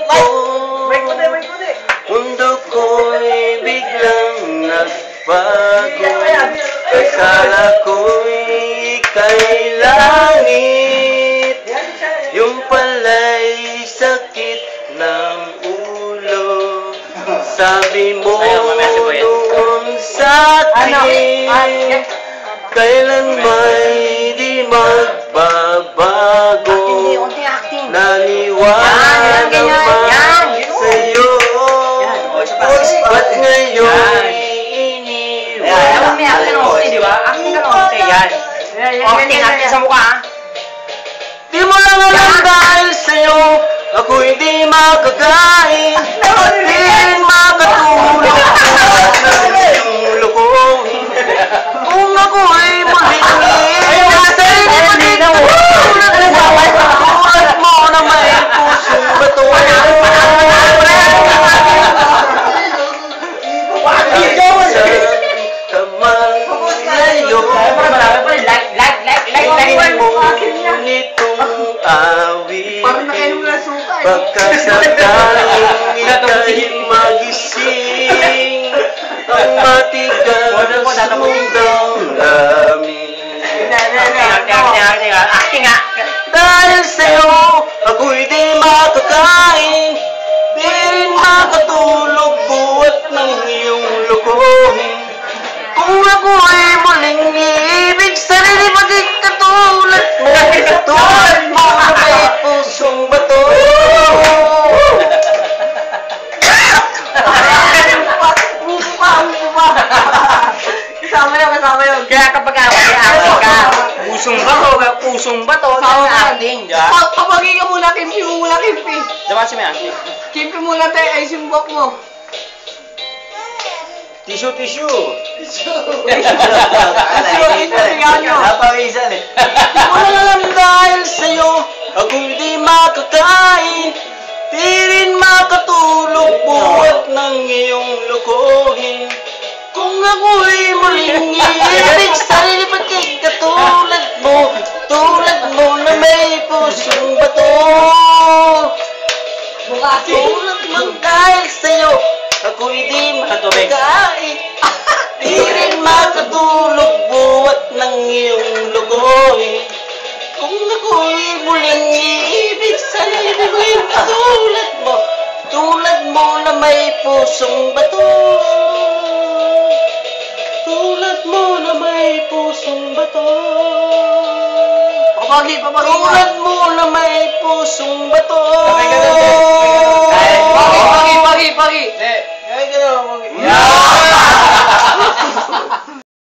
ko. Mundo ko'y biglang nagbago. Akala ko'y ika'y langit. Yung pala'y sakit ng ulo. Sabi mo noon sa'kin, kailan may di magbabago. Naniwala naman sa'yo. Ba't ngayon iniwan? May acting ng onti, di ba? Acting ka ng onti, yan. Acting sa mukha, ha? Di mo lang alam dahil sa'yo ako'y di makakain. Di rin makatulog ng iyong lukuhin. Kung ako'y muling iibig sa'yo, di tulad mo na may pusong bato. Nitong awitin, pagkasakaling ika'y magising, ang matigas mong damdamin. Dahil sa'yo, ako'y di makakain, di rin makatulog buhat ng iyong lukuhin. Kung ako'y muling iibig, sarili maging katulad mo. Katulad mo na may pusong bato. Kasama yun. Kaya kapag acting ka, pusong bato, acting, di ba? Kapagi ka muna, kimpi mo muna, kimpi. Diba si may acting? Kimpi muna tayo, ay simbok mo. Tissue. Napawisan eh. Di mo lang alam dahil sa'yo ako'y di makakain, di rin makatulog buhat ng iyong lukuhin. Kung ako'y muling iibig, sarili pagkik katulad mo na may pusong bato. Tulad mo dahil sa'yo ako'y di makakain, di rin makatulog buhat ng iyong lukuhin. Kung ako'y muling iibig, sarili ko'y tulad mo na may pusong bato. Tulad mo na may pusong bato. Papagi. Tulad mo na may pusong bato. Pagi.